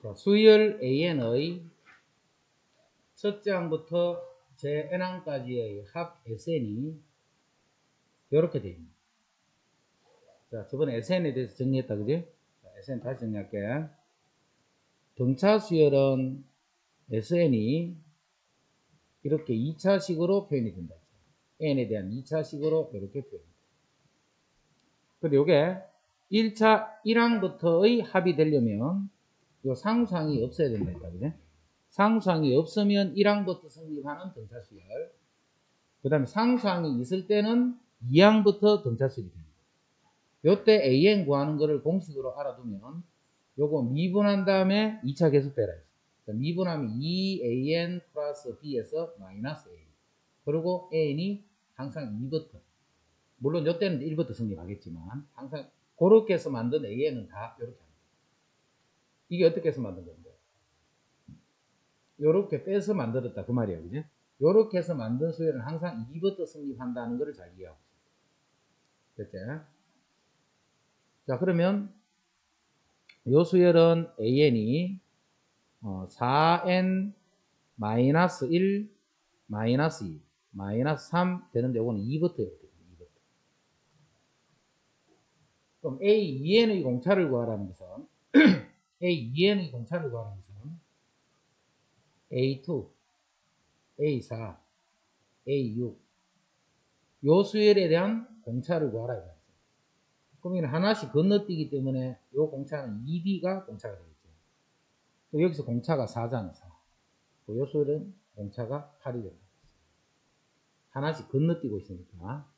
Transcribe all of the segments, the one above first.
자, 수열 AN의 첫째 항부터 제 n항까지의 합 SN이 이렇게 되어 있습니다. 자, 저번에 SN에 대해서 정리했다, 그지? 자, SN 다시 정리할게. 등차 수열은 SN이 이렇게 2차식으로 표현이 된다. n에 대한 2차식으로 이렇게 표현됩니다. 근데 요게 1차 1항부터의 합이 되려면 요 상수항이 없어야 된다니까, 그지? 상수항이 없으면 1항부터 성립하는 등차 수열. 그 다음에 상수항이 있을 때는 2항부터 등차 수열이 됩니다. 요때 AN 구하는 거를 공식으로 알아두면 요거 미분한 다음에 2차 계속되라 했어요. 미분하면 2AN 플러스 B에서 마이너스 A. 그리고 AN이 항상 2부터. 물론 요때는 1부터 성립하겠지만 항상 그렇게 해서 만든 AN은 다 이렇게 합니다. 이게 어떻게 해서 만든 건데? 요렇게 빼서 만들었다 그 말이에요. 그죠? 요렇게 해서 만든 수열은 항상 2부터 성립한다는 것을 잘 이해하고 있습니다. 됐죠? 자, 그러면 요 수열은 AN이 4N 마이너스 1 마이너스 2 마이너스 3 되는데 요거는 2부터 이렇게 됩니다. 2부터. 그럼 A2N의 공차를 구하라는 것은 A2N의 공차를 구하라는 것은 A2, A4, A6 요 수열에 대한 공차를 구하라 이거죠. 그럼 이는 하나씩 건너뛰기 때문에 요 공차는 2B가 공차가 되겠죠. 또 여기서 공차가 4잖아. 4. 요 수열은 공차가 8이 됩니다. 하나씩 건너뛰고 있으니까.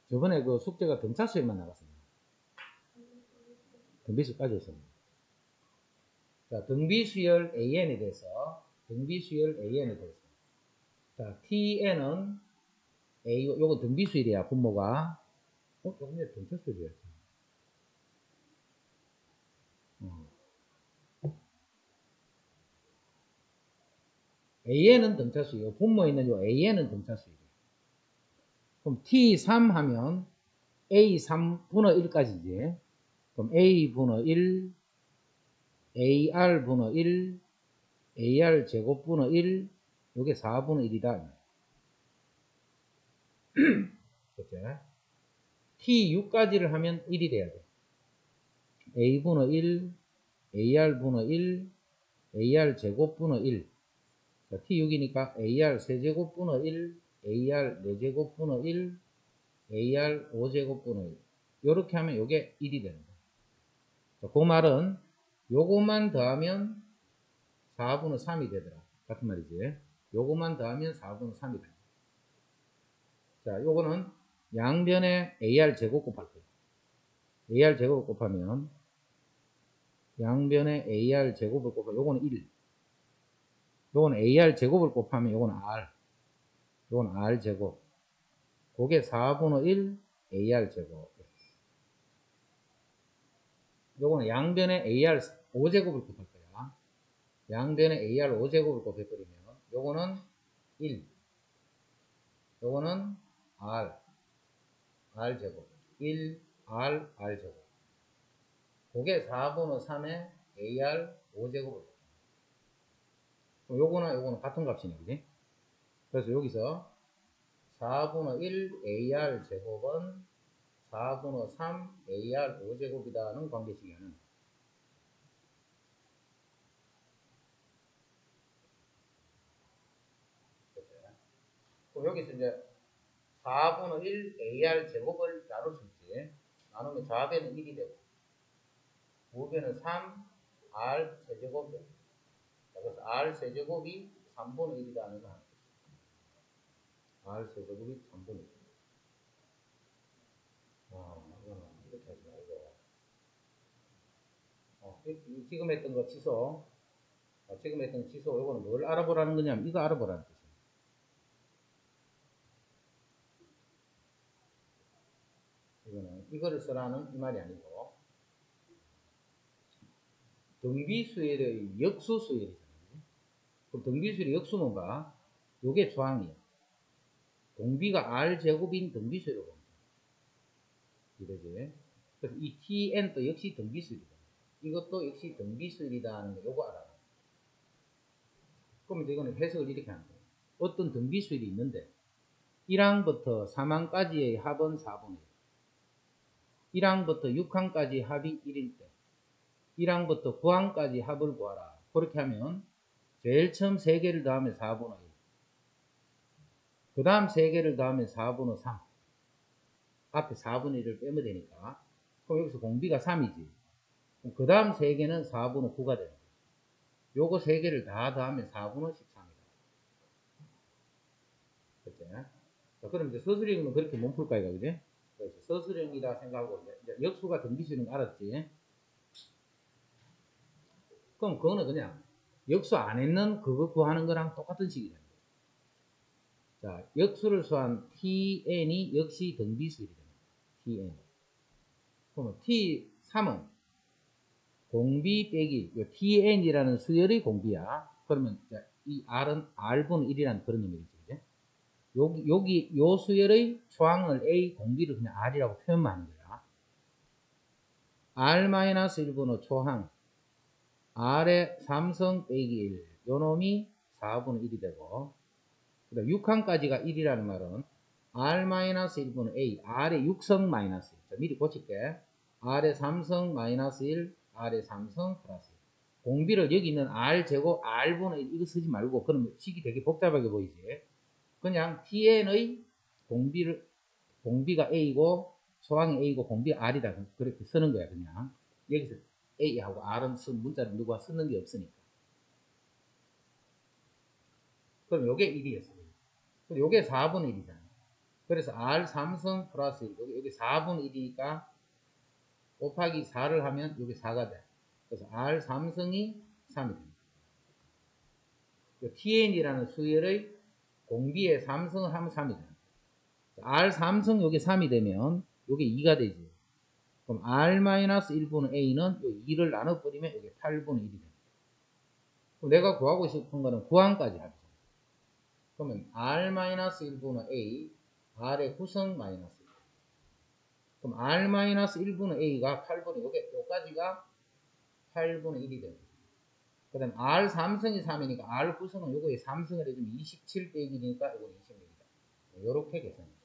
저번에 그 숙제가 등차 수열만 나갔습니다. 등비수까지 했습니다. 자, 등비수열 AN에 대해서, 자, TN은 요거 등비수열이야, 분모가. 조금 전에 등차 수열이었죠. AN은 등차 수열, 분모에 있는 요 AN은 등차 수열이에요. 그럼 T3 하면 A3분의 1까지지. 그럼 A분의 1, AR분의 1, AR 제곱분의 1, 요게 4분의 1이다. 그렇죠? T6까지를 하면 1이 돼야 돼. A분의 1, AR분의 1, AR 제곱분의 1. T6이니까 AR 세제곱분의 1, AR 4제곱분의 1, AR 5제곱분의 1. 요렇게 하면 요게 1이 됩니다. 그 말은 요것만 더하면 4분의 3이 되더라. 같은 말이지. 요것만 더하면 4분의 3이 됩니다. 자, 요거는 양변에 AR 제곱 곱할 거예요. AR 제곱을 곱하면 양변에 AR 제곱을 곱하면 요거는 1. 요거는 AR 제곱을 곱하면 요거는 R. 요거는 R 제곱. 그게 4분의 1 AR 제곱. 요거는 양변에 AR 5제곱을 곱할 거야. 양변에 AR 5제곱을 곱해버리면 요거는 1. 요거는 R 제곱. 1 R 제곱. 그게 4분의 3에 AR 5제곱을 곱합니다. 요거는 같은 값이네, 그지? 그래서 여기서 4분의 1 AR 제곱은 4분의 3 AR 5제곱이다는 관계식이 하는 거예요. 여기서 이제 4분의 1 AR 제곱을 나눌 수 있지. 나누면 4배는 1이 되고 5배는 3 R 세제곱 됩니다. 그래서 R 세제곱이 3분의 1이다는 거. R 세제곱이 3분의 1. 이거는 이렇게 하지 말고. 지금 했던 거 취소. 지금 했던 거 취소. 이거는 뭘 알아보라는 거냐면 이거 알아보라는 뜻이에요. 이거는 이거를 쓰라는 이 말이 아니고 등비수열의 역수수열이잖아요. 그럼 등비수열의 역수는 뭔가? 요게 조항이에요. 공비가 R제곱인 등비수열을 봅니다. 이러지. 그래서 이 Tn도 역시 등비수열이다. 이것도 역시 등비수열이다 하는 거 요거 알아요. 그럼 이거는 해석을 이렇게 하는 거예요. 어떤 등비수열이 있는데 1항부터 3항까지의 합은 4분의 1. 1항부터 6항까지 합이 1일 때 1항부터 9항까지 합을 구하라. 그렇게 하면 제일 처음 3개를 더하면 4분의 1. 그 다음 3개를 더하면 4분의 3. 앞에 4분의 1을 빼면 되니까. 그럼 여기서 공비가 3이지. 그 다음 3개는 4분의 9가 됩니다. 요거 3개를 다 더하면 4분의 13이다. 그치? 자, 그럼 이제 서술형은 그렇게 못 풀 거야, 그지? 그래서 서술형이다 생각하고, 이제 역수가 등비수는 알았지? 그럼 그거는 그냥 역수 안 했는 그거 구하는 거랑 똑같은 식이다. 자, 역수를 수한 Tn이 역시 등비수열이 됩니다. Tn. 그러면 T3은 공비 빼기, 요 Tn이라는 수열의 공비야. 그러면 이 R은 R분의 1이라는 그런 의미겠죠. 여기, 요 수열의 초항을 A 공비를 그냥 R이라고 표현만 하는 거야. R-1분의 초항. R의 3성 빼기 1. 요 놈이 4분의 1이 되고, 그다음 6항까지가 1이라는 말은 R-1분의 A, R의 6성 마이너스 1. 자, 미리 고칠게. R의 3성 마이너스 1, R의 3성 플러스 1. 공비를 여기 있는 R제곱, R분의 1 이거 쓰지 말고, 그러면 식이 되게 복잡하게 보이지. 그냥 Tn의 공비가 A고, 소항이 A고, 공비가 R이다. 그렇게 쓰는 거야, 그냥. 여기서 A하고 R은 문자를 누가 쓰는 게 없으니까. 그럼 요게 1이었어요. 그럼 요게 4분의 1이잖아. 그래서 R 3성 플러스 1. 여기 4분의 1이니까 곱하기 4를 하면 여기 4가 돼. 그래서 R 3성이 3이 됩니다. Tn이라는 수열의 공비의 3성을 하면 3이 됩니다. R 3성 요게 3이 되면 요게 2가 되지. 그럼 R-1분의 A는 요 2를 나눠버리면 요게 8분의 1이 됩니다. 그럼 내가 구하고 싶은 거는 9항까지 합이죠. 그러면 R-1분의 A, R의 9성 마이너스 1. 그럼 R-1분의 A가 8분의, 요까지가 8분의 1이 됩니다. 그 다음 R 3성이 3이니까 R 9성은 요거에 3성을 해주면 27 빼기니까 요거 26이다. 요렇게 계산합니다.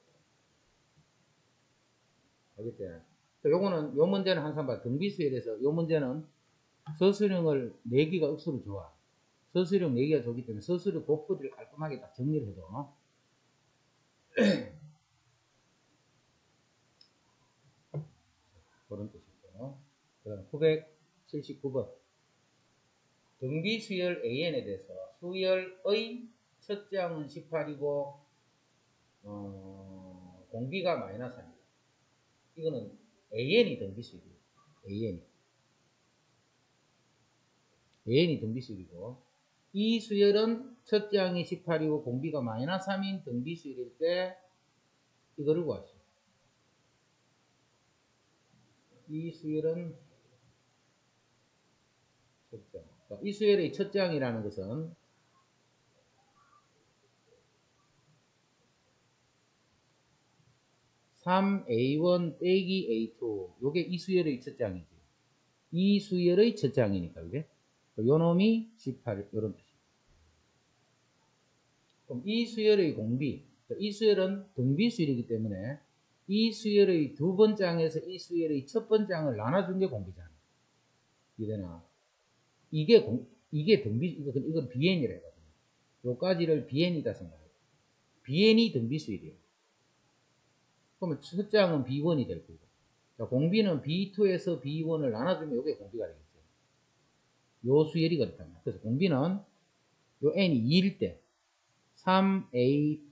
알겠죠? 요거는, 요 문제는 항상 봐. 등비수에 대해서 요 문제는 서술형을 내기가 억수로 좋아. 서술형 내기가 좋기 때문에 서술형 곱부들을 깔끔하게 딱 정리를 해도 그런 뜻이고. 그 다음 979번. 등비수열 AN에 대해서 수열의 첫째 항은 18이고 공비가 마이너스 3입니다. 이거는 AN이 등비수열이에요. AN이 등비수열이고 이 수열은 첫째 항이 18이고 공비가 마이너스 3인 등비수열일 때 이거를 구하시오. 이 수열은 첫째 항. 이 수열의 첫째 항이라는 것은 3A1 빼기 A2 요게 이 수열의 첫째 항이지. 이 수열의 첫째 항이니까 그게 요 놈이 18 요런 뜻이에요. 그럼 이 수열의 공비, 이 수열은 등비수열이기 때문에 이 수열의 두 번째 항에서 이 수열의 첫 번째 항을 나눠준 게 공비잖아. 이되나? 이게 등비, 이건 BN이라 해거든요. 요까지를 BN이다 생각해요. BN이 등비수열이에요. 그러면 첫째 항은 B1이 될 거고. 자, 공비는 B2에서 B1을 나눠주면 이게 공비가 되겠죠. 요 수열이 그렇답니다. 그래서 공비는 요 n이 2일 때 3A2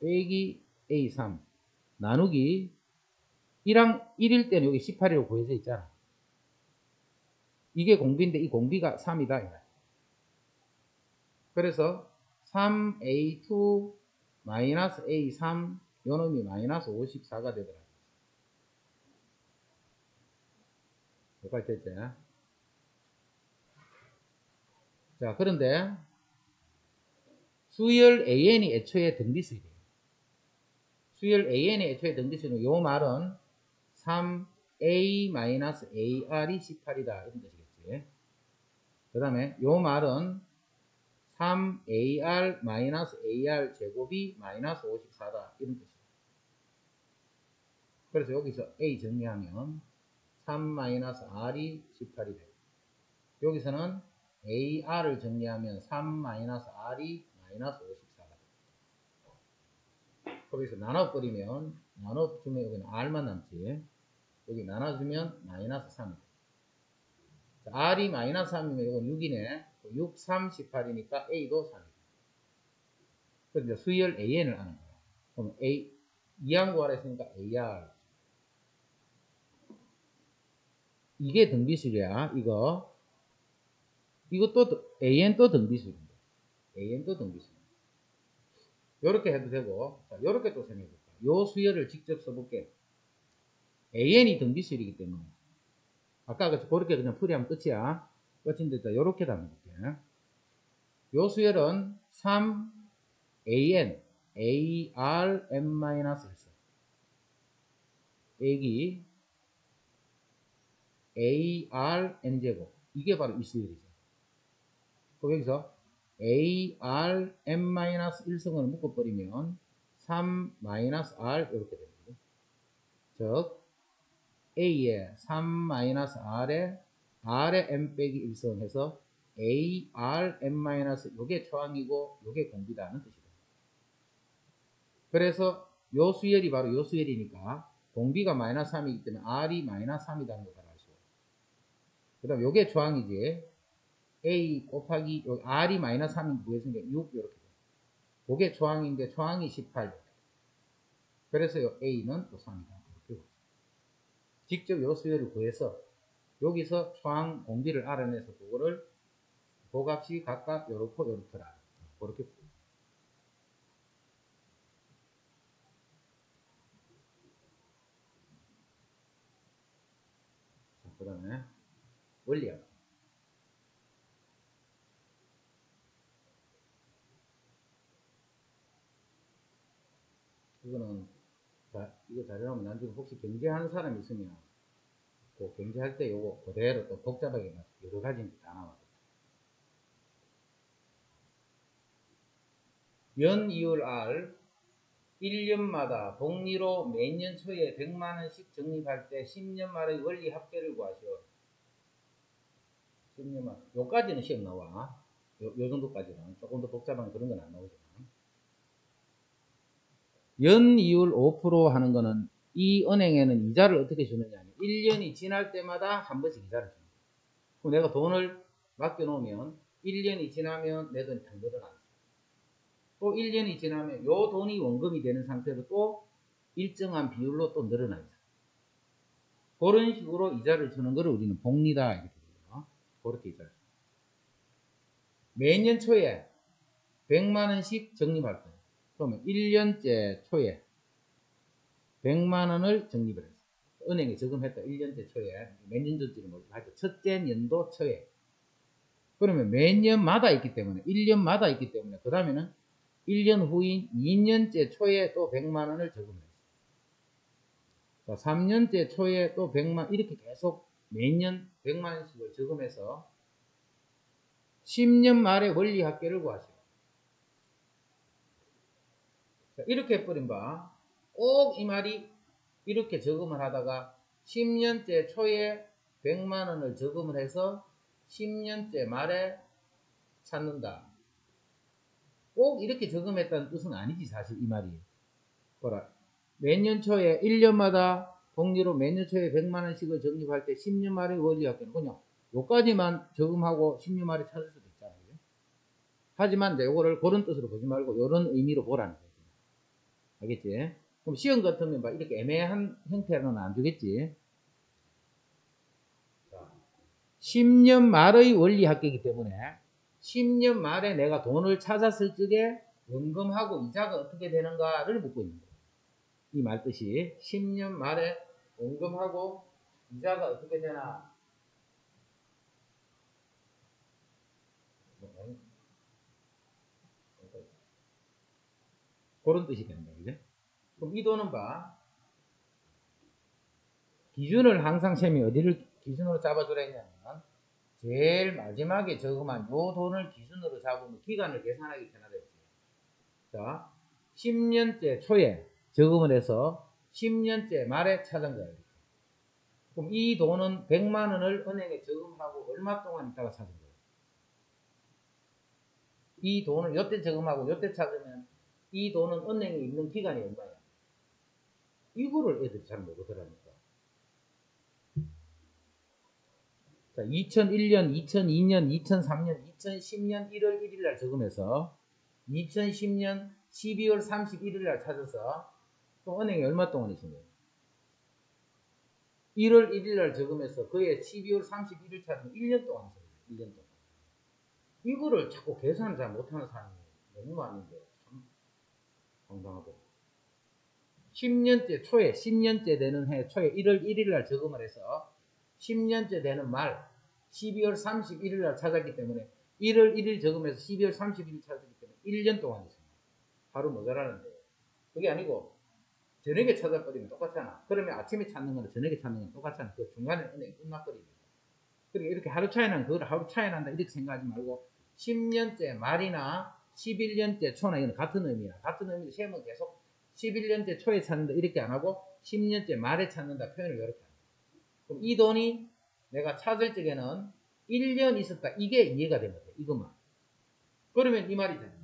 빼기 A3 나누기 1일 때는 여기 18이라고 보여져 있잖아. 이게 공비인데 이 공비가 3이다. 그래서 3A2 마이너스 A3 요놈이 마이너스 54가 되더라고요. 여기까지 됐죠? 자, 그런데 수열 AN이 애초에 등비수열이에요. 수열 AN이 애초에 등비수열은 요 말은 3A-AR이 18이다 이런 뜻이겠지. 그 다음에 요 말은 3AR-AR 제곱이 마이너스 54다 이런 뜻이에요. 그래서 여기서 A 정리하면 3-R이 18이 돼요. 여기서는 AR을 정리하면 3-R이 마이너스 54가 돼요. 거기서 나눠버리면, 나눠주면 여기는 R만 남지. 여기 나눠주면 마이너스 3이 돼요. 자, R이 마이너스 3이면 이건 6이네. 6, 3, 18이니까 A도 3이에요. 그래서 이제 수열 AN을 아는 거예요. 그럼 A, 2항 구하라 했으니까 AR. 이게 등비수열이야, 이거. 이것도 AN 또 등비수열인데. AN 또 등비수열. 요렇게 해도 되고, 자, 요렇게 또 생각해볼까. 요 수열을 직접 써볼게요. AN이 등비수열이기 때문에. 아까 그렇게 그냥 풀이하면 끝이야. 끝인데, 자, 요렇게 담아볼게. 요 수열은 3AN, ARN-했어. 여기 ARN제곱. 이게 바로 이 수열이죠. 그럼 여기서 ARN-1승을 묶어버리면 3-R 이렇게 됩니다. 즉 A에 3-R에 R에 M 빼기 1승 해서 ARN- 요게 초항이고 요게 공비다는 뜻이다. 그래서 요 수열이 바로 요 수열이니까 공비가 마이너스 3이기 때문에 R이 마이너스 3이라는 걸 알죠. 그 다음 요게 초항이지. A 곱하기 R이 마이너스 3인 구했으니까 6 이렇게 돼. 요게 초항인데 초항이 18. 그래서 요 A는 또 3이다. 이렇게 직접 요 수열을 구해서 여기서 초항 공비를 알아내서 그거를 고값이 각각 요렇고 요렇더라. 그렇게. 그 다음에 원리학. 이거는 이거 자료하면 나중에 혹시 경제하는 사람 있으면 그 경제할 때 요거 그대로 또 복잡하게 여러 가지 다 나와요. 연이율 R 1년마다 복리로 매년 초에 100만원씩 적립할 때 10년 말의 원리 합계를 구하시오. 10년 말. 요까지는 시험 나와. 요 정도까지는. 조금 더 복잡한 그런 건 안 나오지만. 연이율 5% 하는 거는 이 은행에는 이자를 어떻게 주느냐. 1년이 지날 때마다 한 번씩 이자를 줍니다. 그럼 내가 돈을 맡겨놓으면 1년이 지나면 내 돈이 다 늘어나죠. 또 1년이 지나면 요 돈이 원금이 되는 상태로 또 일정한 비율로 또 늘어나죠. 그런 식으로 이자를 주는 것을 우리는 복리다 이렇게 불러요. 그렇게 이자를. 매년 초에 100만원씩 적립할 거예요. 그러면 1년째 초에 100만원을 적립을 했어요. 은행에 저금했다. 1년째 초에. 몇 년 전지는 모르겠고 하여튼 첫째 연도 초에. 그러면 몇 년마다 있기 때문에 1년마다 있기 때문에 그 다음에는 1년 후인 2년째 초에 또 100만원을 적금을 했어요. 3년째 초에 또 100만 이렇게 계속 매년 100만원씩을 적금해서 10년 말에 원리 합계를 구하시오. 이렇게 해버린 바 꼭 이 말이 이렇게 저금을 하다가 10년째 초에 100만원을 저금을 해서 10년째 말에 찾는다. 꼭 이렇게 저금했다는 뜻은 아니지 사실 이 말이. 뭐라 매년 초에 1년마다 복리로 매년 초에 100만원씩을 적립할 때 10년 말에 원리 합계는 그냥 요까지만 저금하고 10년 말에 찾을 수도 있잖아요. 하지만 요거를 그런 뜻으로 보지 말고 요런 의미로 보라는 거지. 알겠지? 그럼 시험 같으면 막 이렇게 애매한 형태로는 안 주겠지. 10년 말의 원리 합계이기 때문에 10년 말에 내가 돈을 찾았을 적에 원금하고 이자가 어떻게 되는가를 묻고 있는 거예요. 이 말뜻이 10년 말에 원금하고 이자가 어떻게 되나. 그런 뜻이 된다. 그죠? 그럼 이 돈은 봐. 기준을 항상 셈이 어디를 기준으로 잡아주라 했냐면, 제일 마지막에 저거만 요 돈을 기준으로 잡으면 기간을 계산하기 편하다 했지. 자, 10년째 초에 저금을 해서 10년째 말에 찾은 거예요. 그럼 이 돈은 100만 원을 은행에 저금하고 얼마 동안 있다가 찾은 거예요. 이 돈을 요때 저금하고 요때 찾으면 이 돈은 은행에 있는 기간이 얼마야? 이거를 애들이 잘 모르더라니까. 자, 2001년, 2002년, 2003년, 2010년 1월 1일 날 저금해서 2010년 12월 31일 날 찾아서 또 은행에 얼마 동안 있은 거예요? 1월 1일 날 저금해서 그해 12월 31일 찾으면 1년 동안 있어요. 1년 동안. 이거를 자꾸 계산을 잘 못하는 사람이 너무 많은데 참 황당하더라고요. 10년째 초에 10년째 되는 해 초에 1월 1일 날 저금을 해서 10년째 되는 말 12월 31일 날 찾았기 때문에 1월 1일 저금해서 12월 31일 찾았기 때문에 1년 동안 있습니다. 하루 모자라는데 그게 아니고 저녁에 찾아버리면 똑같잖아. 그러면 아침에 찾는 거는 저녁에 찾는 건 똑같잖아. 그 중간에 은행이 끝나버리니까. 그러니까 이렇게 하루 차이 나는 그걸 하루 차이 난다 이렇게 생각하지 말고 10년째 말이나 11년째 초나 이건 같은 의미야. 같은 의미로 시험은 계속 11년째 초에 찾는다 이렇게 안 하고 10년째 말에 찾는다 표현을 이렇게 합니다. 그럼 이 돈이 내가 찾을 적에는 1년 있었다. 이게 이해가 되면 돼. 이것만. 그러면 이 말이잖아.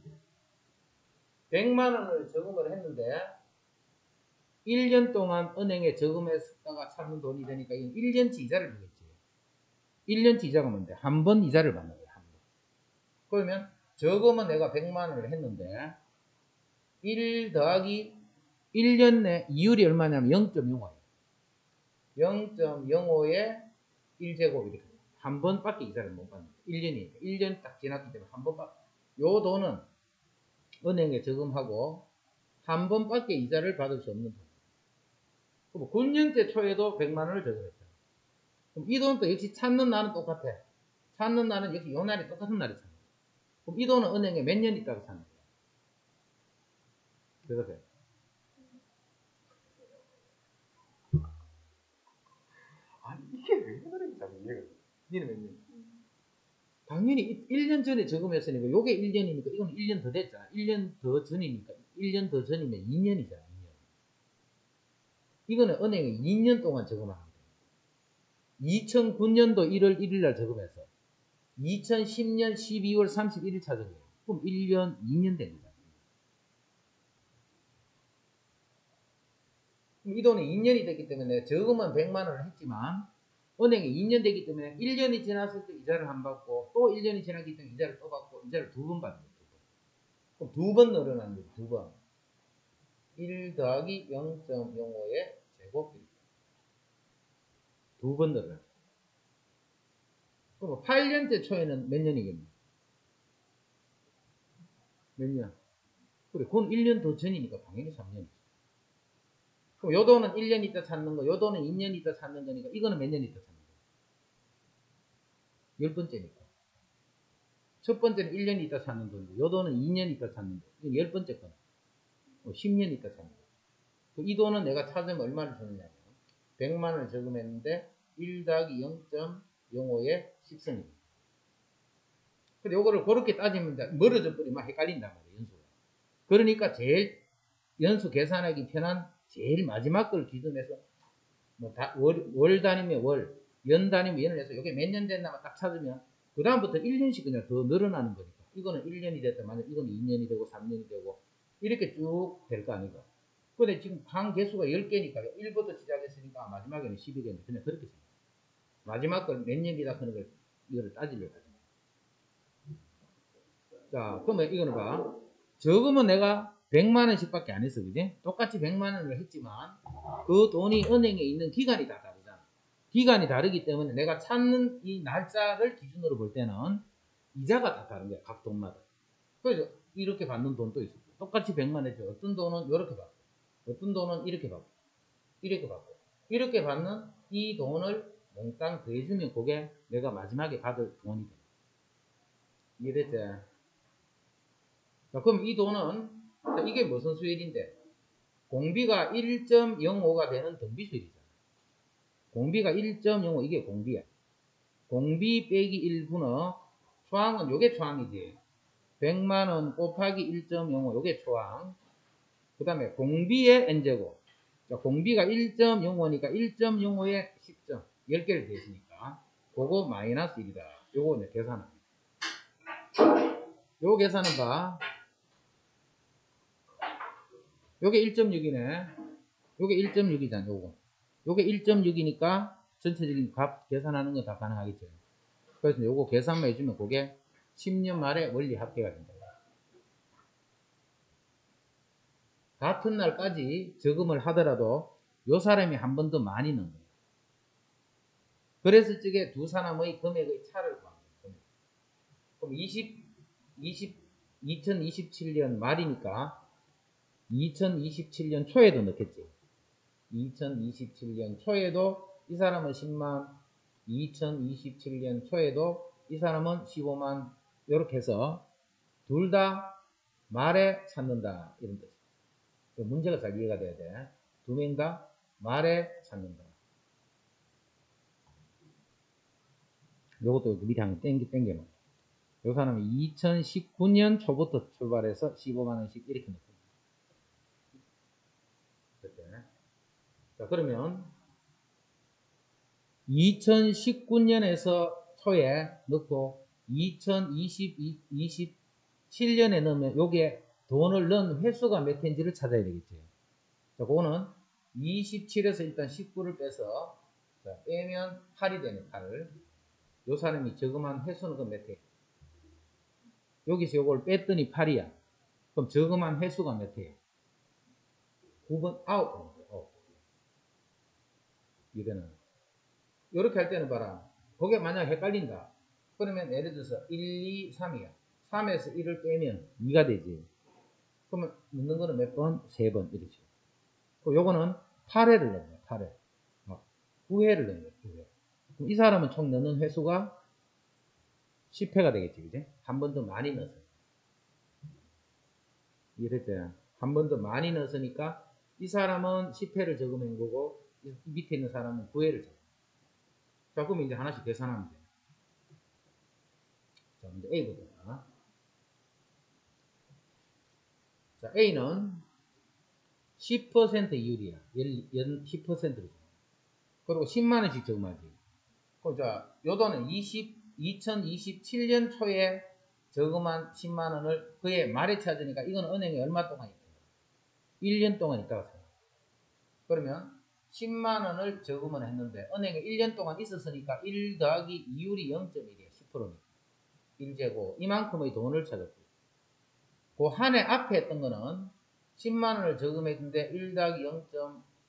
100만 원을 저금을 했는데 1년 동안 은행에 저금했다가 찾는 돈이 되니까 이건 1년치 이자를 주겠지. 1년치 이자가 뭔데? 한 번 이자를 받는 거야. 한 번. 그러면 저금은 내가 100만 원을 했는데 1 더하기 1년 내 이율이 얼마냐면 0.05예요. 0.05에 1제곱 이렇게 한 번밖에 이자를 못 받는 거예요. 1년이니까. 1년 딱 지났기 때문에 한 번밖에. 요 돈은 은행에 저금하고 한 번밖에 이자를 받을 수 없는 돈. 9년째 초에도 100만 원을 저금했잖아. 그럼 이 돈도 역시 찾는 날은 똑같아. 찾는 날은 역시 요 날이 똑같은 날에 찾는 거야. 그럼 이 돈은 은행에 몇 년 있다가 찾는 거야. 그래서 돼. 아니 이게 왜 그러는지 잘 이해가 돼. 니는 몇 년? 당연히 1년 전에 저금했으니까 요게 1년이니까 이건 1년 더 됐잖아. 1년 더 전이니까 1년 더 전이면 2년이잖아. 2년. 이거는 은행에 2년 동안 저금하는 거야. 2009년도 1월 1일 날 저금해서 2010년 12월 31일 찾은 거예요. 그럼 1년, 2년 된 거잖아. 이 돈이 2년이 됐기 때문에 저금은 100만 원을 했지만 은행에 2년 되기 때문에 1년이 지났을 때 이자를 안 받고 또 1년이 지났기 때문에 이자를 또 받고 이자를 두 번 받는 거예요. 그럼 두 번 늘어나는 거예요. 두 번. 1 더하기 0.05의 제곱 두 번 늘어나요. 그럼 8년째 초에는 몇 년이겠니? 몇 년? 그래, 그건 1년 더 전이니까 당연히 3년이지. 그럼 요 돈은 1년 있다 찾는 거, 요 돈은 2년 있다 찾는 거니까 이거는 몇 년 있다 찾는 거? 10번째니까. 첫 번째는 1년 있다 찾는 돈이고, 요 돈은 2년 있다 찾는 거. 이건 10번째 건. 10년 있다 찾는 거. 이 돈은 내가 찾으면 얼마를 주느냐면, 100만 원을 저금했는데, 1 더하기 0.05의 10승입니다. 근데 요거를 그렇게 따지면 멀어져 버리면 헷갈린단 말이에요, 연수가. 그러니까 제일 연수 계산하기 편한 제일 마지막 걸 기준해서 월 단위면 월, 연 단위면 연을 해서 이게 몇 년 됐나만 딱 찾으면 그 다음부터 1년씩 그냥 더 늘어나는 거니까 이거는 1년이 됐다 만약 이거는 2년이 되고 3년이 되고 이렇게 쭉 될 거 아닌가. 근데 지금 방 개수가 10개니까 1부터 시작했으니까 마지막에는 12개인데 그냥 그렇게 생각해요. 마지막 걸 몇 년이다 하는 걸 이거를 따지려고 하죠. 자, 그러면 이거는 봐. 저금은 내가 100만 원씩 밖에 안 했어. 그지? 똑같이 100만 원을 했지만 그 돈이 은행에 있는 기간이 다 다르잖아. 기간이 다르기 때문에 내가 찾는 이 날짜를 기준으로 볼 때는 이자가 다 다른 거야. 각 돈마다. 그래서 이렇게 받는 돈도 있어. 똑같이 100만 원 했죠. 어떤 돈은 이렇게 받고 어떤 돈은 이렇게 받고 이렇게 받고 이렇게 받는 이 돈을 몽땅 더해주면 그게 내가 마지막에 받을 돈이 돼. 이해됐지? 자, 그럼 이 돈은, 자, 이게 무슨 수율인데? 공비가 1.05가 되는 등비 수율이잖아. 공비가 1.05, 이게 공비야. 공비 빼기 1분의 초항은 요게 초항이지. 100만원 곱하기 1.05, 요게 초항. 그 다음에 공비의 n제곱. 자, 공비가 1.05니까 1.05에 10점. 10개를 대했으니까. 그거 마이너스 1이다. 요거 이제 계산합니다. 요 계산은 봐. 요게 1.6이네. 요게 1.6이잖아, 요거. 요게 1.6이니까 전체적인 값 계산하는 거 다 가능하겠죠. 그래서 요거 계산만 해주면 그게 10년 말에 원리 합계가 된다. 같은 날까지 저금을 하더라도 요 사람이 한 번 더 많이 넣는 거예요. 그랬을 적에 두 사람의 금액의 차를 구합니다. 그럼 2027년 말이니까 2027년 초에도 넣겠지. 2027년 초에도 이 사람은 10만, 2027년 초에도 이 사람은 15만, 이렇게 해서 둘 다 말에 찾는다, 이런 뜻이에요. 문제가 잘 이해가 돼야 돼. 두 명 다 말에 찾는다. 요것도 미리 한번 땡겨놓고. 요 사람이 2019년 초부터 출발해서 15만원씩 이렇게 넣습니다. 자, 그러면 2019년에서 초에 넣고 2027년에 넣으면 요게 돈을 넣은 횟수가 몇 회인지를 찾아야 되겠죠. 자, 그거는 27에서 일단 19를 빼서, 자, 빼면 8이 되네, 8을. 요 사람이 저금한 횟수는 그 몇 회? 여기서 요걸 뺐더니 8이야. 그럼 저금한 횟수가 몇 회? 9번, 9번. 이거는. 요렇게 할 때는 봐라. 그게 만약 헷갈린다. 그러면 예를 들어서 1, 2, 3이야. 3에서 1을 빼면 2가 되지. 그러면 넣는 거는 몇 번? 3번. 이렇죠. 그리고 요거는 8회를 넣는 거야. 8회. 9회를 넣는 거야. 9회. 그럼 이 사람은 총 넣는 횟수가 10회가 되겠지. 그지? 한 번 더 많이 넣어서. 이랬잖아. 한 번 더 많이 넣었으니까 이 사람은 10회를 적으면 거고 이 밑에 있는 사람은 9회를 적어. 자, 그럼 이제 하나씩 계산하면 돼. 자, 먼저 A부터. 자, A는 10% 이율이야. 연 10%로 줘. 그리고 10만원씩 적으면 돼. 그럼 자, 요도는 2027년 초에 저금한 10만원을 그해 말에 찾으니까 이건 은행에 얼마 동안 있다? 1년 동안 있다고 생각해. 그러면 10만원을 저금을 했는데 은행에 1년 동안 있었으니까 1 더하기 이율이 0.1이에요. 10%니까. 1제곱. 이만큼의 돈을 찾았고. 그 한 해 앞에 했던 거는 10만원을 저금했는데 1 더하기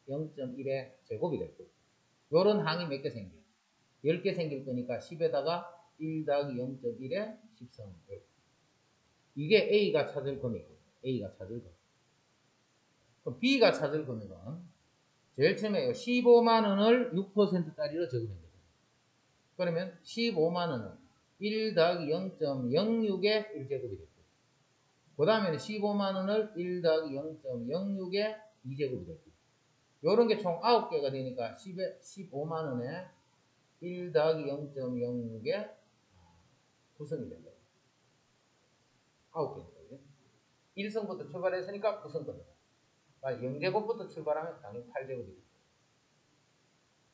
0.1의 제곱이 됐고. 요런 항이 몇 개 생겨요? 10개 생길 거니까 10에다가 1 더하기 0.1에 13. 이게 A가 찾을 금액이에요. A가 찾을 금액. 그럼 B가 찾을 금액은 제일 처음에 15만원을 6%짜리로 적으면 그러면 15만원은 1 더하기 0.06의 1제곱이 됐고 그 다음에는 15만원을 1 더하기 0.06의 2제곱이 됐고 요런 게 총 9개가 되니까 15만원에 1 더하기 0.06의 구성이 된다. 9개입니다. 1성부터 출발했으니까 9성거든요. 0제곱부터 출발하면 당연히 8제곱이 됩니다.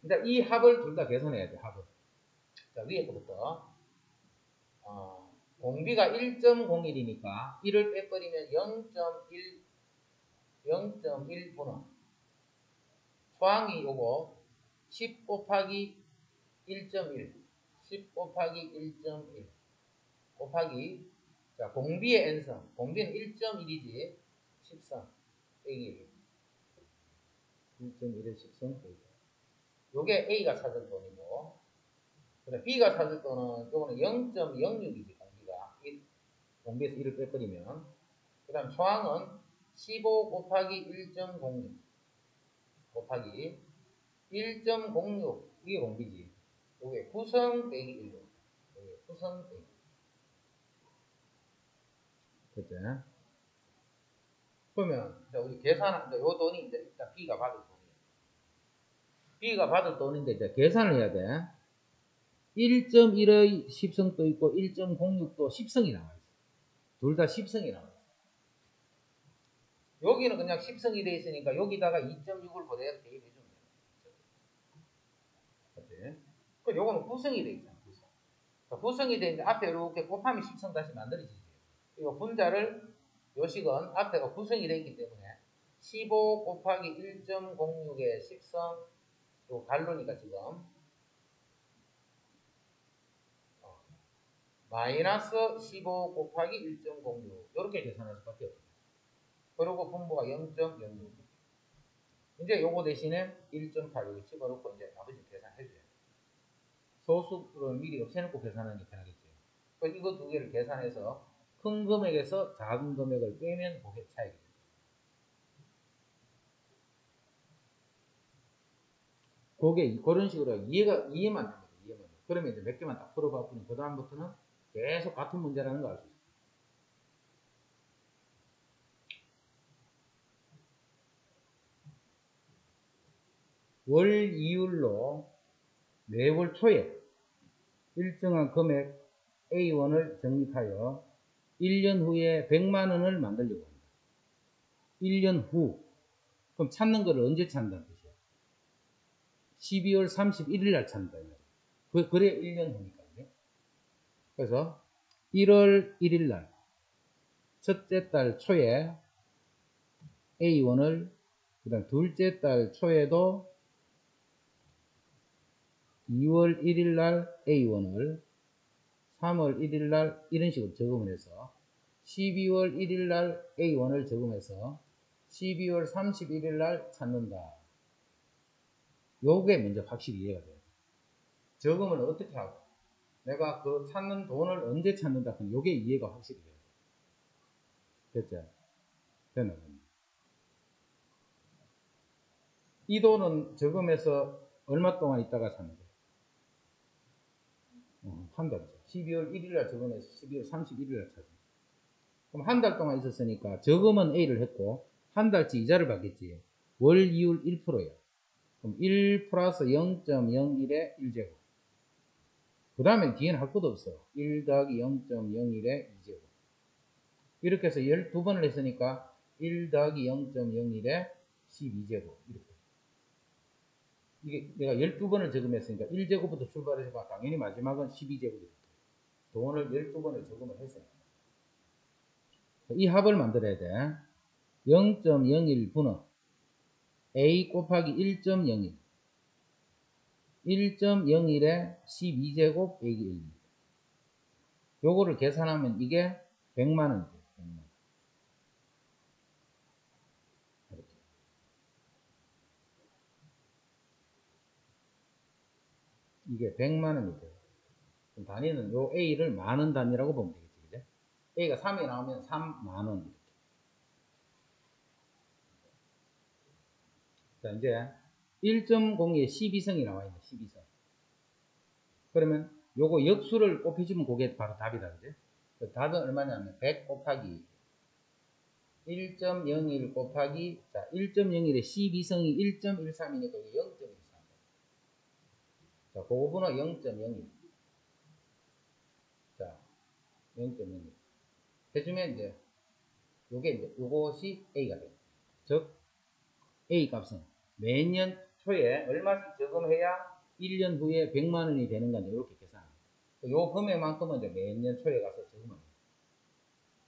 일단 이 합을 둘 다 계산해야 돼, 합을. 자, 위에 거부터. 공비가 1.01이니까 1을 빼버리면 0.1분의 초항이 요거 10 곱하기 1.1 10 곱하기 1.1 곱하기 자 공비의 n성 공비는 1.1이지 13 빼기 1.1의 13 빼기 요게 A가 찾을 돈이고 그다음 B가 찾을 돈은 요거는 0.06이지 공비가 공비에서 1을 빼버리면 그 다음 초항은 15 곱하기 1.06 곱하기 1.06 이게 공비지. 요게 구성 빼기 1로. 요게 구성 빼기. 그죠? 그러면 이제 우리 계산하는데 요 돈이 이제 일단 B가 받을 돈이에요. B가 받을 돈인데 이제 계산을 해야 돼. 1.1의 10성도 있고 1.06도 10성이 나와 있어. 둘 다 10성이 나와 있어. 여기는 그냥 10성이 돼 있으니까 여기다가 2.6을 그대로 대입해 주면 돼요. 그 요거는 9성이 돼 있잖아. 9성. 9성이 돼 있는데 앞에 이렇게 곱하면 10성 다시 만들어지지. 이거 분자를 요식은 앞에가 9성이 돼 있기 때문에 15 곱하기 1.06의 10성 요 갈로니까 지금 마이너스 15 곱하기 1.06 이렇게 계산할 수밖에 없어요. 그리고 분모가 0.06 이제 요거 대신에 1.86을 집어넣고 이제 나머지 계산해줘야 돼요. 소수를 미리 없애놓고 계산하는 게 편하겠죠. 그래서 이거 두 개를 계산해서 큰 금액에서 작은 금액을 빼면 그게 차이가 돼요. 그게 그런 식으로 이해만 됩니다. 이해만. 그러면 이제 몇 개만 딱 풀어봤더니 그 다음부터는 계속 같은 문제라는 걸 알 수 있어요. 월 이율로 매월 초에 일정한 금액 A1을 적립하여 1년 후에 100만 원을 만들려고 합니다. 1년 후. 그럼 찾는 거를 언제 찾는다는 뜻이야? 12월 31일 날 찾는다. 그래 1년 후니까. 그래서 1월 1일 날 첫째 달 초에 A1을 그 다음 둘째 달 초에도 2월 1일 날 A1을 3월 1일 날 이런 식으로 적음을 해서 12월 1일 날 A1을 적음해서 12월 31일 날 찾는다. 요게 먼저 확실히 이해가 돼요. 적음을 어떻게 하고 내가 그 찾는 돈을 언제 찾는다. 그럼 요게 이해가 확실히 돼요. 됐죠? 됐나? 이 돈은 적금에서 얼마 동안 있다가 찾는 거예요? 한 달이죠. 12월 1일 날 적금해서 12월 31일 날 찾는. 그럼 한 달 동안 있었으니까 적금은 A를 했고 한 달치 이자를 받겠지. 월 이율 1%예요. 그럼 1 플러스 0.01의 1제곱. 그 다음에 뒤에는 할 것도 없어. 1 더하기 0.01의 2제곱. 이렇게 해서 12번을 했으니까 1 더하기 0.01의 12제곱. 이렇게. 이게 내가 12번을 적음했으니까 1제곱부터 출발해서 당연히 마지막은 12제곱이 됐죠. 돈을 12번을 적음을 했어요. 이 합을 만들어야 돼. 0.01분의 A 곱하기 1.01 1.01에 12제곱 빼기 1. 요거를 계산하면 이게 100만원이죠. 100만. 이렇게. 이게 100만원이죠. 단위는 요 A를 만원 단위라고 보면 되겠지. 그죠? A가 3이 나오면 3만원. 자, 이제 1.0에 12성이 나와 있네. 12성. 그러면 요거 역수를 곱해주면 그게 바로 답이다. 그지? 그 답은 얼마냐면 100 곱하기 1.01 곱하기 자 1.01에 12성이 1.13이니까 이게 0.13. 자, 그거 번호 0.01. 자, 0.01. 해주면 이제 요게 이제 요것이 A가 돼요. 즉 A 값은 매년 초에 얼마씩 적금해야 1년 후에 100만 원이 되는 건지 이렇게 계산합니다. 요 금액만큼은 이제 매년 초에 가서 적금을 해요.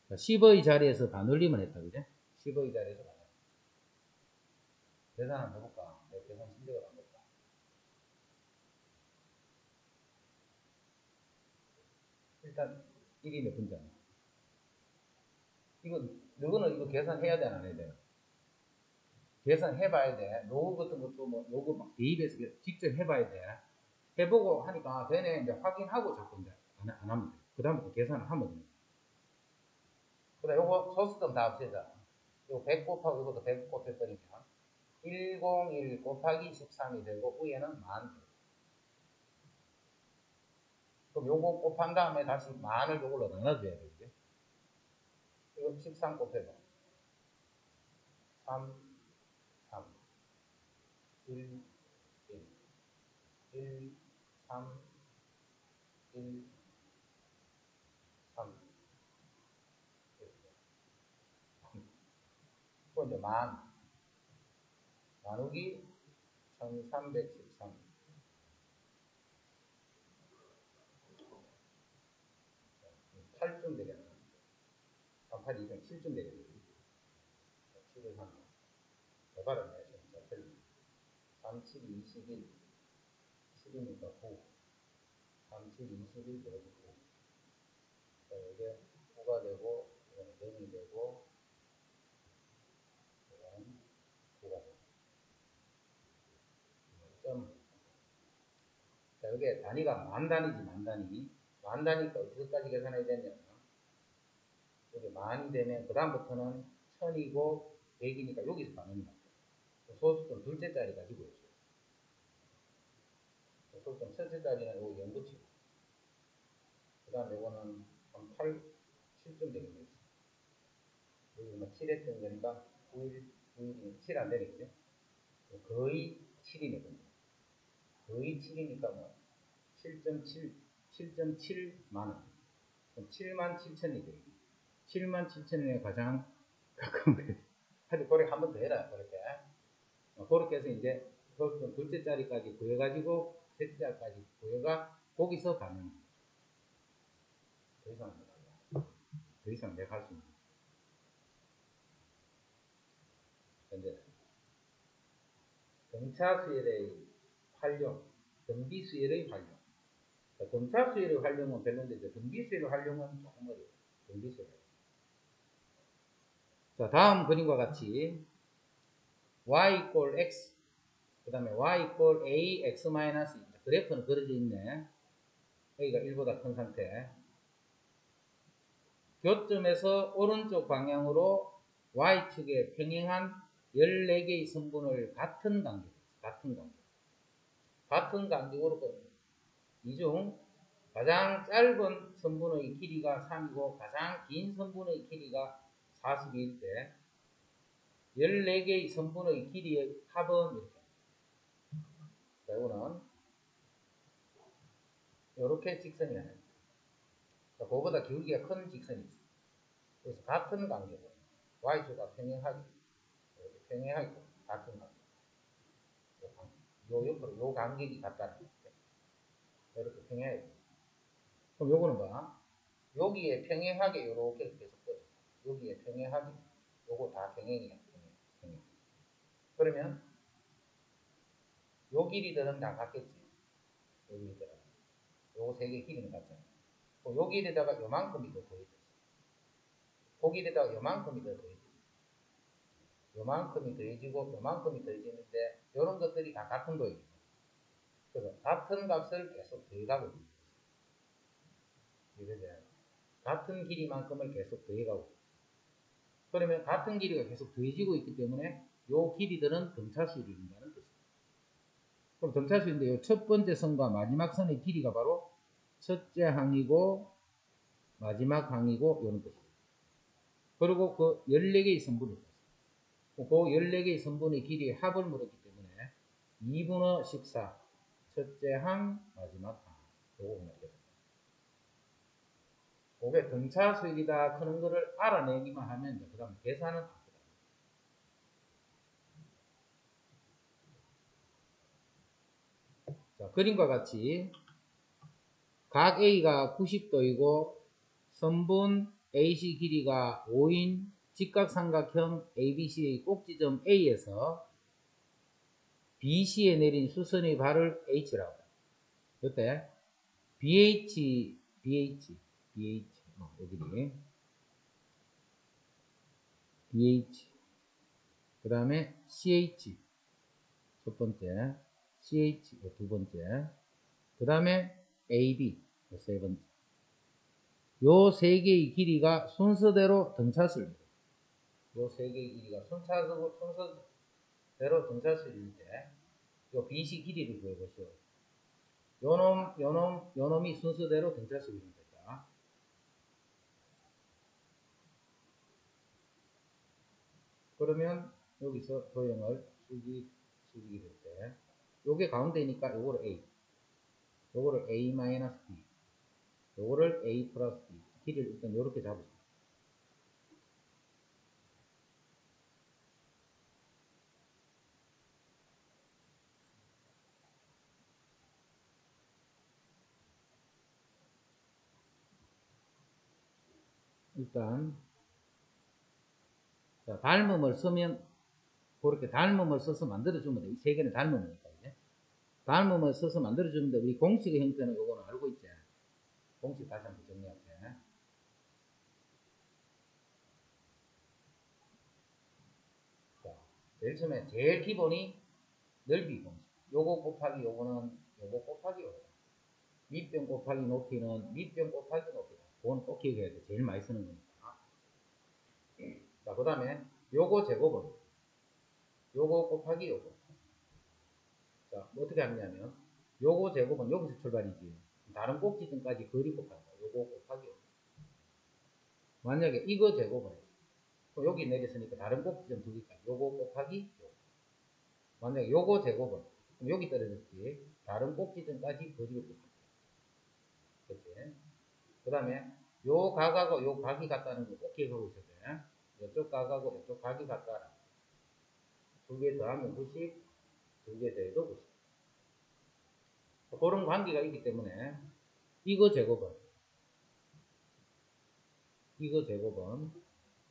10의 자리에서 반올림을 했다. 그죠? 10의 자리에서 반올림. 계산 한번 해볼까? 계산 실력을 한번 볼까? 일단 1이 몇 분자냐? 너는 이거 계산해야 돼, 안 해야 돼? 계산해봐야 돼. 로그 같은 것도 뭐, 로그 막 대입해서 직접 해봐야 돼. 해보고 하니까 되네. 이제 확인하고 자꾸 이제 안 하면 돼. 그 다음부터 계산을 하면 됩니다. 그래, 요거 소수점 다 없애자. 요거 100 곱하고 이것도 100 곱해버리면 101 곱하기 13이 되고 위에는 만. 그럼 요거 곱한 다음에 다시 만을 요걸로 나눠줘야 되겠지. 그럼 13 곱해봐. 3, 3, 1, 1, 1, 3, 1, 3. 그건 이제 나누기 1313. 8쯤 되겠네. 8, 2점 7쯤 되겠네. 7을 하나. 해봐라네. 진짜 틀리. 3, 7, 21. 7이니까 9. 3, 7, 21 더하기 9. 자, 이게 9가 되고, 이건 0이 되고, 이건 9가 되고. 점. 자, 이게 단위가 만 단위지, 만 단위. 만 단위니까 어디서까지 계산해야 되냐면, 이게 만이 되면, 그다음부터는 1000이고, 100이니까 여기서 가는 거야. 소수점 둘째 자리 가지고 있어요. 소수점 첫째 자리는 요거 0 붙이고, 그 다음에 요거는 한 8, 7점 되겠네요. 여기 뭐 7 했던 거니까 9일, 9일이 7 안 되겠죠? 거의 7이네, 거의 7이니까 뭐 7.7, 7.7만원. 7만 7천이 되겠네. 7만 7천에 가장 가까운 거예요. 하여튼, 그렇게 한 번 더 해라, 그렇게. 그렇게 해서 이제 둘째 자리까지 구해가지고 셋째 자리까지 구해가 거기서 가는 더 이상 더 이상 내가 할 수 있는 현재 등차수열의 활용, 등비수열의 활용. 등차수열의 활용은 별론데 등비수열의 활용은 조금 어려워요. 등비수열. 자, 다음 그림과 같이 y equal x, 그 다음에 y equal a x 마이너스 2. 그래프는 그려져 있네. a가 1보다 큰 상태. 교점에서 오른쪽 방향으로 y축에 평행한 14개의 선분을 같은 간격으로 봅니다. 이 중 가장 짧은 선분의 길이가 3이고 가장 긴 선분의 길이가 40일 때 14개의 선분의 길이의 합은 이렇게. 자, 이거는 이렇게 직선이 나요. 그거보다 기울기가 큰 직선이 있어요. 그래서 같은 간격으로 y축과 평행하게 같은 간격. 요 옆으로 요 간격이 같다는 거죠. 이렇게 평행해야 돼. 그럼 요거는 봐. 여기에 평행하게 이렇게 계속 꺼져. 여기에 평행하게. 요거 다 평행이야. 평행. 그러면 요 길이들은 다 같겠지. 요 길이들은. 요거 세 개 길이는 같잖아. 요 길에다가 요만큼이 더 더해졌어. 그 길에다가 요만큼이 더 더해졌어. 요만큼이 더해지고 요만큼이 더해지는데 요런 것들이 다 같은 거예요. 그래서 같은 값을 계속 더해가고 있는 거예요. 이래서 같은 길이만큼을 계속 더해가고 있어요. 그러면 같은 길이가 계속 더해지고 있기 때문에 요 길이들은 등차수열인다는 뜻이에요. 그럼 등차수열인데 요 첫 번째 선과 마지막 선의 길이가 바로 첫째 항이고 마지막 항이고 요런 뜻이에요. 그리고 그 14개의 선분을 봤어요. 그 14개의 선분의 길이의 합을 물었기 때문에 2분의 14 첫째 항 마지막 항 요거 말이거든요. 그게 등차수열이다 그런 거를 알아내기만 하면 그 다음 계산은 안 돼요. 자, 그림과 같이 각 A가 90도이고 선분 AC 길이가 5인 직각삼각형 ABC의 꼭지점 A에서 BC에 내린 수선의 발을 H라고 해요. 이때 BH 여기 BH 그 다음에 CH 첫 번째, CH 두 번째, 그 다음에 AB 세 번째. 요 세 개의 길이가 순서대로 등차수입니다. 요 세 개의 길이가 순서대로 등차수일 때, 요 BC 길이를 구해보시오. 요놈이 순서대로 등차수입니다. 그러면 여기서 도형을 수직이 될 때, 요게 가운데니까 요거를 A, 요거를 A-B, 요거를 A 플러스 B, 길이를 일단 요렇게 잡으세요. 일단, 자, 닮음을 쓰면, 그렇게 닮음을 써서 만들어주면 돼. 이 세 개는 닮음이니까, 이제. 닮음을 써서 만들어주는데, 우리 공식의 형태는 요거는 알고 있지. 공식 다시 한번 정리할게. 자, 제일 처음에, 제일 기본이 넓이 공식. 요거 곱하기 요거는 요거 곱하기 요거. 밑변 곱하기 높이는 밑변 곱하기 높이다. 그건 꼭 기억해야 돼. 제일 많이 쓰는 거니까. 자, 그 다음에 요거 제곱은 요거 곱하기 요거. 자, 뭐 어떻게 하느냐면 요거 제곱은 여기서 출발이지. 다른 꼭지점까지 거리 곱한다. 요거 곱하기 요거. 만약에 이거 제곱은 또 여기 내렸으니까 다른 꼭지점 두 개까지 요거 곱하기 요거. 만약에 요거 제곱은 그럼 여기 떨어졌지. 다른 꼭지점까지 거리를 곱한다. 그치? 그 다음에 요 각하고 요 각이 같다는 거 꼭 기억하고 있어야 돼. 이쪽 각하고 이쪽 각이 같다. 두 개 더하면 90, 두 개 더해도 90. 그런 관계가 있기 때문에 이거 제곱은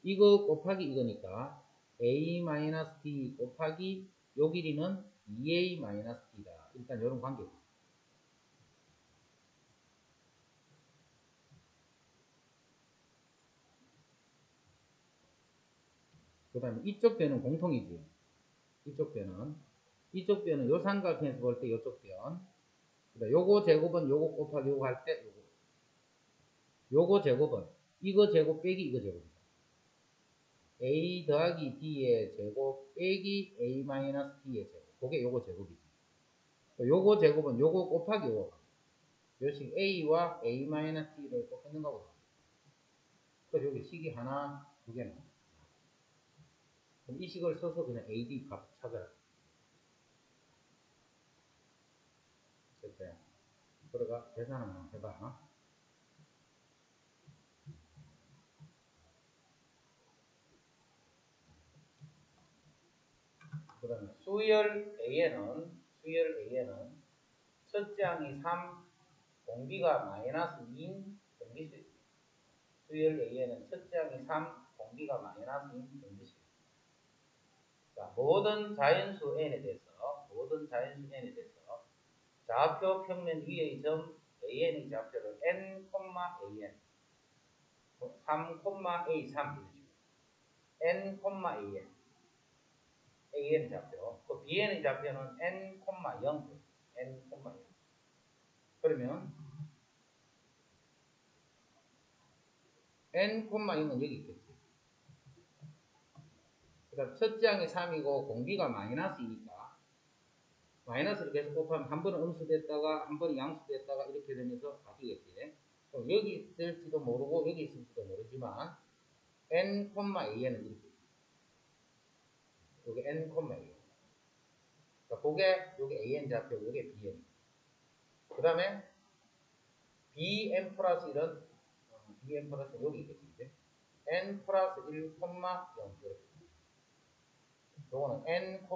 이거 곱하기 이거니까 a-b 곱하기 요 길이는 2a-b다. 일단 이런 관계고. 그 다음에 이쪽 변은 공통이지. 이쪽 변은 요 삼각형에서 볼 때 요쪽 변. 그다음 요거 제곱은 요거 곱하기 요거 할 때 요거 제곱은 이거 제곱 빼기 이거 제곱이다. a 더하기 b의 제곱 빼기 a-b의 제곱. 그게 요거 제곱이지. 요거 제곱은 요거 곱하기 요거. 요식 a와 a-t를 곱했는 거거든. 그래서 여기 식이 하나, 두 개는. 그럼 이 식을 써서 그냥 ad 값 찾아라. 됐어요. 그러가 계산 한번 해봐. 그 다음에 수열 A에는 첫째 항이 3, 공비가 마이너스 2인 정비수 있습니다. 수열 A에는 첫째 항이 3, 공비가 마이너스 2인 정비수 있습니다. 자, 모든 자연수 n에 대해서 좌표 평면 위의 점 AN의 좌표를 n, AN 3, A3 n, AN 좌표. 그 BN의 좌표는 n, 0 n, 0. 그러면 n, 0은 여기 있겠지. 그 다음 첫째 항이 3이고 공비가 마이너스이니까 마이너스를 계속 곱하면 한 번은 음수됐다가 한 번은 양수됐다가 이렇게 되면서 바뀌겠지. 그럼 여기 있을지도 모르고 여기 있을지도 모르지만 n, a는 이렇게 여기 n, a. 그러니까 그게 여기 an 좌표, 여기 bn. 그 다음에 bn 플러스 1은 bn 플러스 여기 있겠지. 이제 n 플러스 1, 0 이렇게. 요거는 n,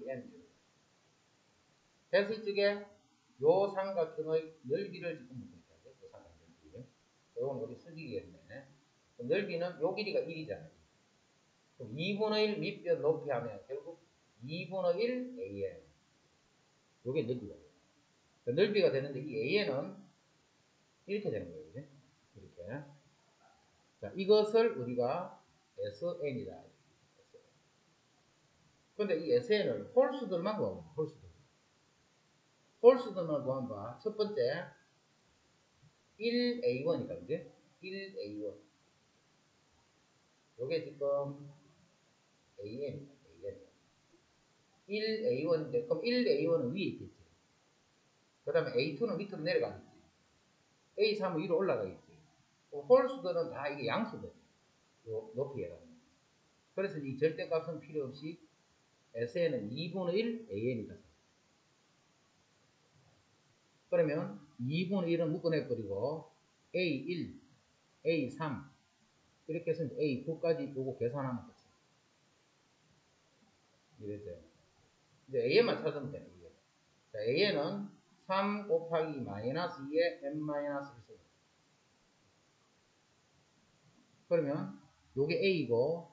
an. 됐을 적에 요 삼각형의 넓이를 지금 묻습니다. 요 삼각형 넓이. 요건 여기 수직이겠네. 넓이는 요 길이가 1이잖아요. 그럼 2분의 1 밑변 높이 하면 결국 2분의 1 AN. 요게 넓이가 돼요. 넓이가 되는데 이 AN은 이렇게 되는 거예요. 이제. 이렇게. 자, 이것을 우리가 SN이다. 근데 이 SN을 홀수들만 구하면 홀수들만 구하면 봐. 첫 번째 1A1이다. 이제 1A1. 요게 지금 AN이다. 1A1인데 그럼 1A1은 위에 있겠지. 그 다음에 A2는 밑으로 내려가겠지. A3은 위로 올라가겠지. 홀수들은 다 이게 양수들. 요 높이에 가는. 그래서 이 절대값은 필요 없이 SN은 2분의 1 AN이다. 그러면 2분의 1은 묶어내버리고 A1, A3 이렇게 해서 A9까지 요거 계산하면 끝이에요. 이랬죠. 이제 AN만 찾으면 돼요. 자, AN은 3 곱하기 마이너스 2의 n-1승. 그러면 요게 A이고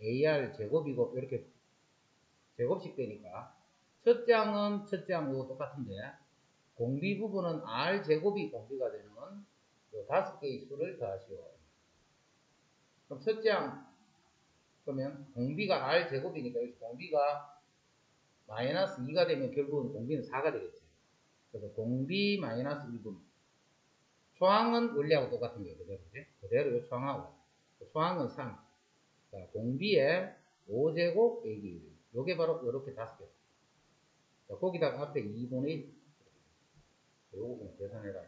AR 제곱이고 이렇게 제곱식 되니까 첫째 항은 첫째 항하고 똑같은데 공비 부분은 R 제곱이 공비가 되는 요 5개의 수를 더하시오. 그럼 첫째 항 그러면 공비가 R 제곱이니까 여기서 공비가 마이너스 2가 되면 결국은 공비는 4가 되겠지. 그래서 공비 마이너스 1분. 초항은 원래하고 똑같은 거예요. 그대로 요 초항하고. 초항은 3. 자, 공비에 5제곱 빼기 1. 요게 바로 요렇게 5개. 자, 거기다가 앞에 2분의 1. 요거 그냥 계산해라.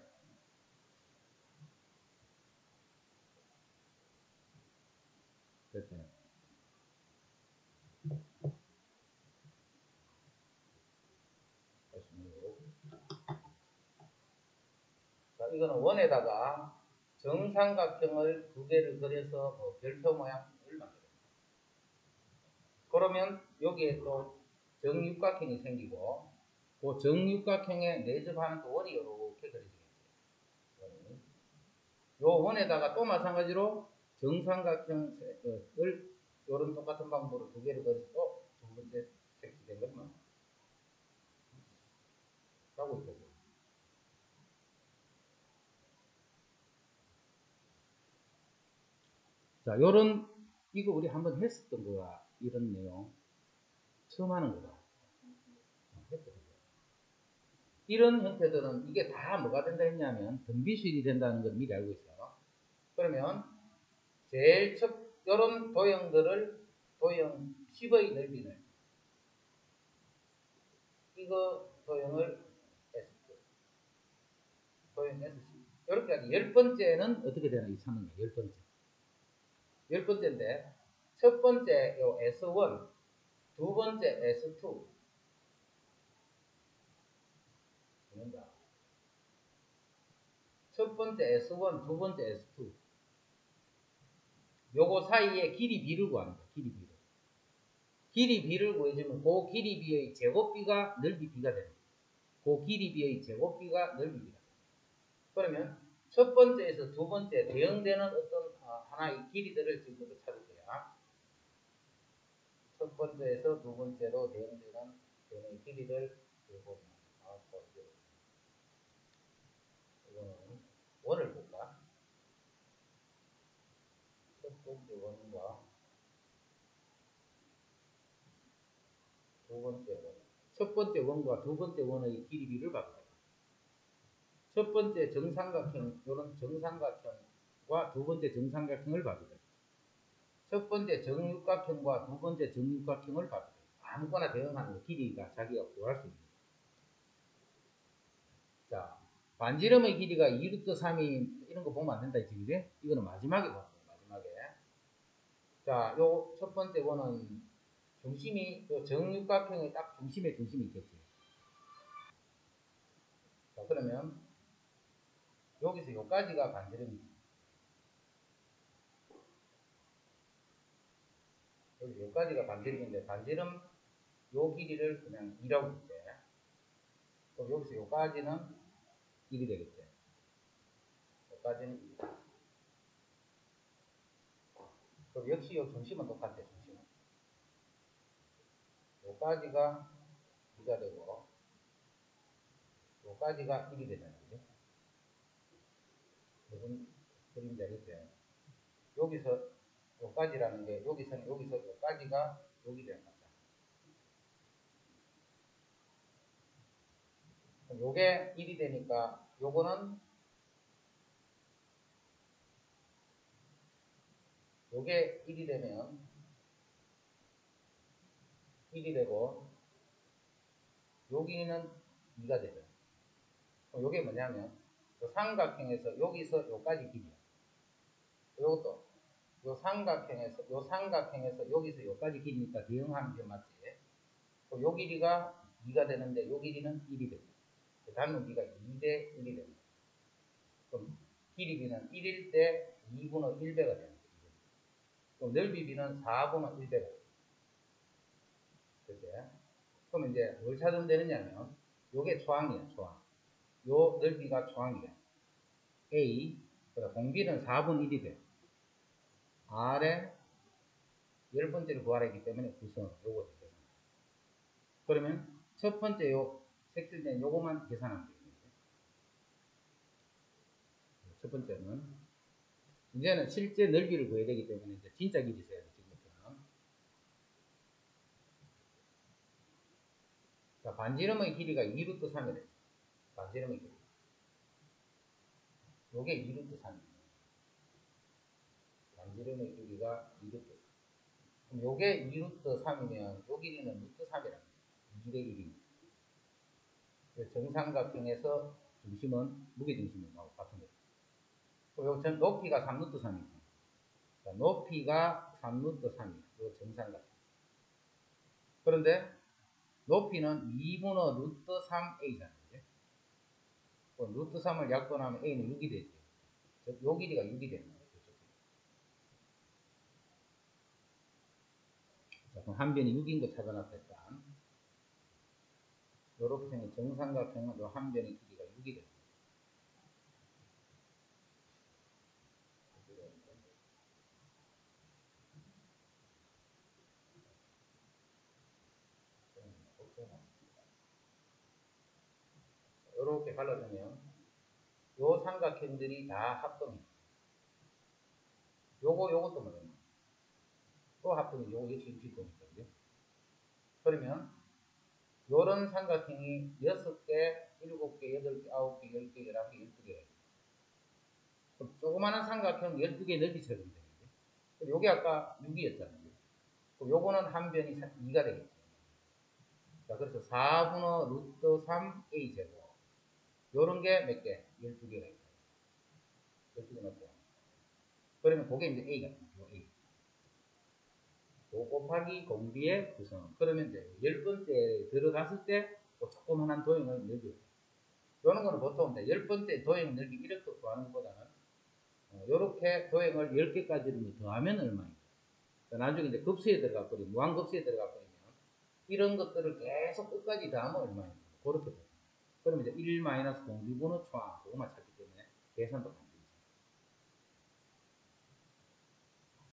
됐죠. 자, 이거는 원에다가 정삼각형을 두 개를 그려서 별표 모양을 만들어요. 그러면 여기에 또 정육각형이 생기고 그 정육각형에 내접하는 또 원이 이렇게 그려지겠죠. 요 원에다가 또 마찬가지로 정삼각형을 이런 똑같은 방법으로 두 개를 그려서 또 두 번째 색칠된 것만 하고 있거든요. 자, 요런 이거 우리 한번 했었던 거야. 이런 내용 처음 하는 거다. 이런 형태들은 이게 다 뭐가 된다 했냐면 등비수일이 된다는 걸 미리 알고 있어요. 그러면 제일 첫 이런 도형들을 도형 10의 넓이는 이거 도형을 S 도형 S10 이렇게 하기. 10번째는 어떻게 되나 이 찾는 거예요. 10번째 10번째인데 첫 번째 요 S1 두 번째 S2 첫 번째 S1 두 번째 S2 요거 사이에 길이 B를 구하는 거예요. 길이 B를. 길이 B를 구해주면 그 길이 B의 제곱비가 넓이 B가 됩니다. 그 길이 B의 제곱비가 넓이 B가 됩니다. 그러면 첫 번째에서 두 번째 대응되는 어떤 하나의 길이들을 지금부터 찾을 거야. 첫 번째에서 두 번째로 대응되는 대응의 길이를 보면 이거는 원을 볼까? 첫 번째 원과 두 번째 원. 첫 번째 원과 두 번째 원의 길이비를 바꿔요. 첫 번째 정삼각형, 이런 정삼각형과 두 번째 정삼각형을 바꿔요. 첫 번째 정육각형과 두 번째 정육각형을 바꿔요. 아무거나 대응하는 길이가 자기가 구할 수 있는. 자, 반지름의 길이가 2루트 3이 이런 거 보면 안 된다 했지, 그지? 이거는 마지막에 봤어요. 마지막에. 자, 요 첫 번째 원은 중심이 요 정육각형의 딱 중심에 있겠지. 자, 그러면 여기서 요까지가 반지름이지. 여기 요까지가 반지름인데 반지름 요 길이를 그냥 2라고 볼게. 그럼 여기서 요까지는 1이 되겠지. 요까지는 2. 그럼 역시 요 중심은 똑같아. 중심은. 요까지가 2가 되고 요까지가 1이 되잖아. 그지? 무슨 그림인지 알겠지? 여기서 요까지라는 게 여기서 요까지가 여기 되는 거죠. 그럼 요게 1이 되니까 요거는 요게 1이 되면 1이 되고 여기는 2가 되죠. 그럼 요게 뭐냐면 요 삼각형에서 여기서 요까지 길이야. 요것도 요 요 삼각형에서 여기서 여기까지 길이니까 대응하는 게 맞지. 요 길이가 2가 되는데 요 길이는 1이 됩니다. 닮은비가 2대 1이 됩니다. 그럼 길이비는 1일 때 2분의 1배가 됩니다. 그럼 넓이비는 4분의 1배가 됩니다. 그렇게. 그럼 이제 뭘 찾으면 되느냐면 요게 초항이야, 초항. 요 넓이가 초항이야. A, 그러니까 공비는 4분의 1이 돼. R에 10번째를 구하라 했기 때문에 구성, 요거 계산. 그러면 첫 번째 요 색칠된 요거만 계산하면 됩니다. 첫 번째는 이제는 실제 넓이를 구해야 되기 때문에 이제 진짜 길이 세야 돼, 지금부터는. 자, 반지름의 길이가 2루트 3이래. 반지름의 길이. 요게 2루트 3입니다. 반지름의 길이가 2루트 3. 그럼 요게 2루트 3이면 요 길이는 루트 3이랍니다. 2대 1입니다. 정삼각형에서 중심은 무게중심은 같은 거죠. 요 높이가 3루트 3이죠. 자, 높이가 3루트 3이에요. 요 정삼각형. 그런데 높이는 2분의 루트 3a잖아요. 루트 3을 약분하면 a는 6이 되죠. 요 길이가 6이 됩니다. 자, 그럼 한 변이 6인 거 찾아놨겠다. 요렇게 생긴 정삼각형은 요 한 변의 길이가 6이 됩니다. 요렇게 갈라주면 요 삼각형들이 다 합동입니다. 요것도 말이에요. 또 합동이 요거 역시 일직선이거든요. 그러면 요런 삼각형이 6개, 7개, 8개, 9개, 10개, 11개, 12개. 그럼 조그마한 삼각형 12개 넓이 찾으면 되는데. 요게 아까 6이었잖아요. 그럼 요거는 한 변이 2가 되겠죠. 자, 그래서 4분의 루트 3a 제곱. 요런 게 몇 개? 12개가 있어요. 12개 맞죠? 그러면 그게 이제 a가 됩니다. A. 요 곱하기 공비의 구성. 그러면 이제 10번째 들어갔을 때 조그만한 도형을 넓혀요. 요런 거는 보통 10번째 도형 넓이 이렇게 구하는 것보다는 요렇게 도형을 10개까지를 더하면 얼마입니까? 나중에 이제 급수에 들어가 버리면, 무한급수에 들어가 버리면, 이런 것들을 계속 끝까지 더하면 얼마입니까? 그렇게 돼요. 그러면 이제 1 공비분의 초항, 그것만 찾기 때문에 계산도